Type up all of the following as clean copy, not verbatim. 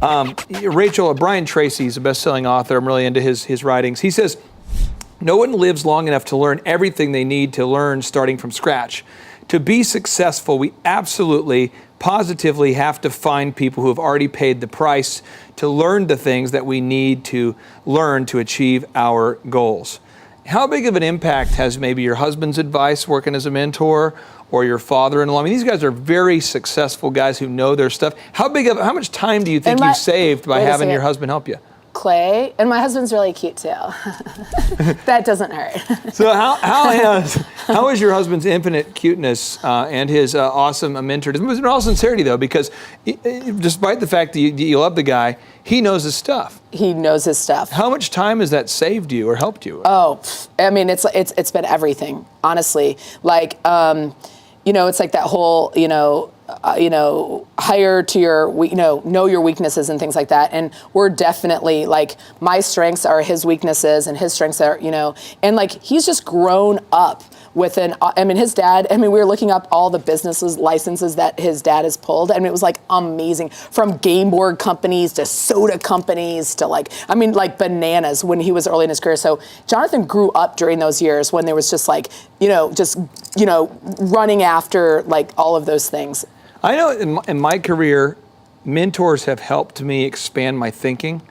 Brian Tracy's a best-selling author. I'm really into his writings. He says, no one lives long enough to learn everything they need to learn starting from scratch. To be successful, we absolutely, positively have to find people who have already paid the price to learn the things that we need to learn to achieve our goals. How big of an impact has maybe your husband's advice working as a mentor, or your father-in-law? I mean, these guys are very successful guys who know their stuff. How much time do you think you've saved by having your husband help you? Clay, and my husband's really cute too. That doesn't hurt. So how is your husband's infinite cuteness and his awesome mentor? In all sincerity though, because despite the fact that you love the guy, he knows his stuff. He knows his stuff. How much time has that saved you or helped you? Oh, I mean, it's been everything, honestly. Like, it's like that whole, hire to your, know your weaknesses and things like that. And we're definitely like, my strengths are his weaknesses and his strengths are, and like, he's just grown up his dad, we were looking up all the licenses that his dad has pulled, and it was like amazing, from game board companies to soda companies to like bananas when he was early in his career. So Jonathan grew up during those years when there was just like, running after like all of those things. I know in my career, mentors have helped me expand my thinking.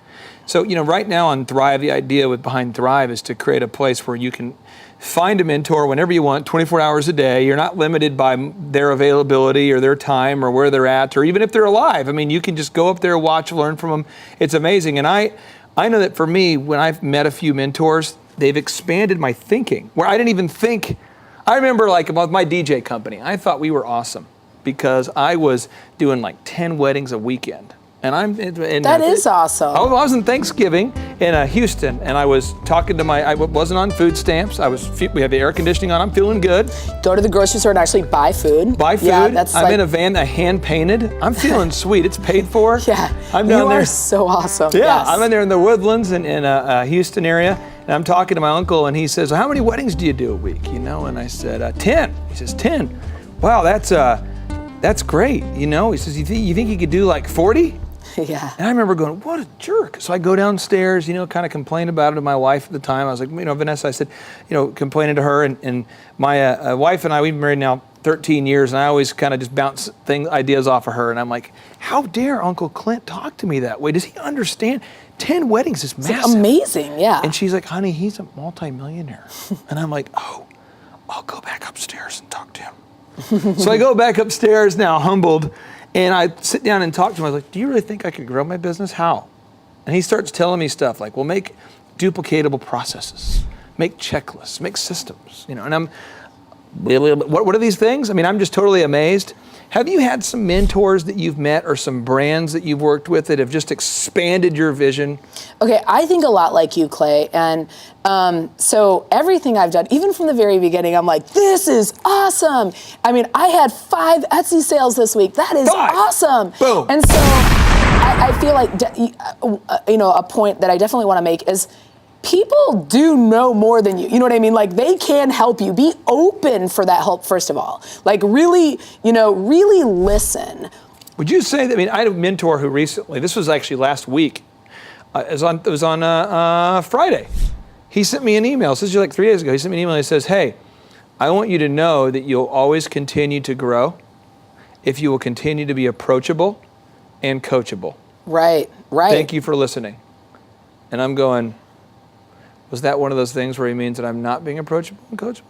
So, right now on Thrive, the idea behind Thrive is to create a place where you can find a mentor whenever you want, 24 hours a day. You're not limited by their availability or their time or where they're at, or even if they're alive. I mean, you can just go up there, watch, learn from them. It's amazing. And I know that for me, when I've met a few mentors, they've expanded my thinking, where I didn't even think. I remember like about my DJ company, I thought we were awesome because I was doing like 10 weddings a weekend. And that is awesome. I was in Thanksgiving in Houston, and I was talking to I wasn't on food stamps. We had the air conditioning on. I'm feeling good. Go to the grocery store and actually buy food. Yeah, I'm in a van that hand painted. I'm feeling sweet. It's paid for. Yeah, you are so awesome. Yeah, yes. I'm in there in the Woodlands in Houston area, and I'm talking to my uncle, and he says, "How many weddings do you do a week?" And I said, 10. He says, 10. Wow, that's great. He says, you think you could do like 40? Yeah. And I remember going, what a jerk. So I go downstairs, kind of complain about it to my wife at the time. I was like, Vanessa, I said, complaining to her. And my wife and I, we've been married now 13 years, and I always kind of just bounce ideas off of her. And I'm like, how dare Uncle Clint talk to me that way? Does he understand? 10 weddings is massive. It's amazing, yeah. And she's like, honey, he's a multimillionaire. And I'm like, oh, I'll go back upstairs and talk to him. So I go back upstairs now, humbled. And I sit down and talk to him. I was like, do you really think I could grow my business? How? And he starts telling me stuff like, well, make duplicatable processes, make checklists, make systems, and I'm, what are these things? I'm just totally amazed. Have you had some mentors that you've met or some brands that you've worked with that have just expanded your vision? Okay, I think a lot like you, Clay. And so everything I've done, even from the very beginning, I'm like, this is awesome. I had 5 Etsy sales this week. That is awesome. Boom. And so I feel like, a point that I definitely want to make is people do know more than you. You know what I mean? Like, they can help you. Be open for that help, first of all. Like, really listen. Would you say that, I had a mentor who recently, this was actually last week, it was on Friday. He sent me an email. This is like 3 days ago. He sent me an email. He says, hey, I want you to know that you'll always continue to grow if you will continue to be approachable and coachable. Right. Thank you for listening. And I'm going, was that one of those things where he means that I'm not being approachable and coachable?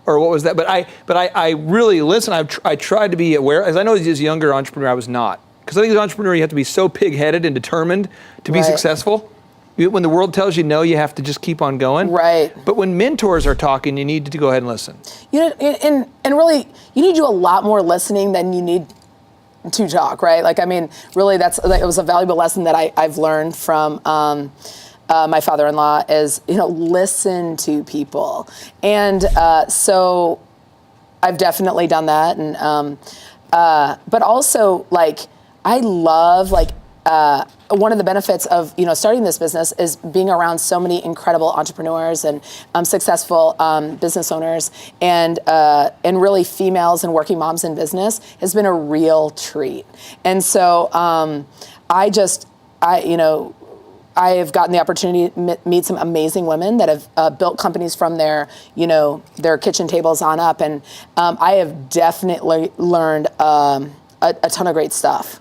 Or what was that? But I really listen. I tried to be aware. As I know as a younger entrepreneur, I was not. Because I think as an entrepreneur, you have to be so pig-headed and determined to be successful. When the world tells you no, you have to just keep on going. Right. But when mentors are talking, you need to go ahead and listen. And really, you need to do a lot more listening than you need to talk, right? Really, it was a valuable lesson that I've learned from my father-in-law is, listen to people. And so I've definitely done that. And but also, I love, one of the benefits of, starting this business is being around so many incredible entrepreneurs and successful business owners and really females and working moms in business has been a real treat. And so I have gotten the opportunity to meet some amazing women that have built companies from their kitchen tables on up, and I have definitely learned a ton of great stuff.